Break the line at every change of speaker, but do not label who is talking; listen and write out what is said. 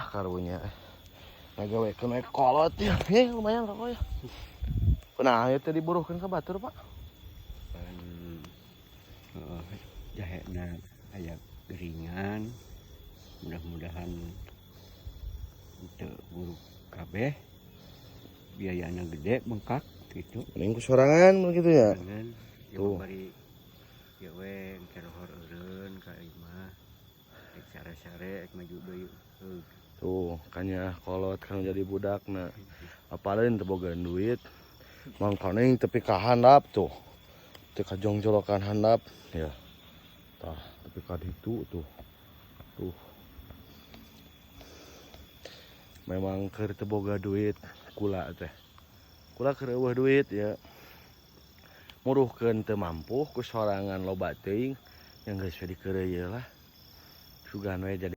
karunya ngagawekeun kolot ya. Lumayan rokok ya. Nah, itu diburuhkeun ke batur, Pak.
Jahena aya geringan. Mudah-mudahan teu buruk kabeh. Biayana gede bengkak gitu.
Mending kusorangan begitu ya.
Jangan
Tuh.
bari ya we kerohor eureun ka imah. Rek sare-sare rek maju deui.
Tuh, kanya kolot kan jadi budakna. Apalagi teu boga duit. Mangkana tepi ka handap tuh. Teu kajong-jolokan handap ya. Tah, tepi ka ditu tuh. Tuh. Memang keur teu boga duit kula teh. Kula keur eueuh duit ya. Muruhkeun teu mampu ku sorangan loba teuing yang geus we dikeureuy lah. Sugan we jadi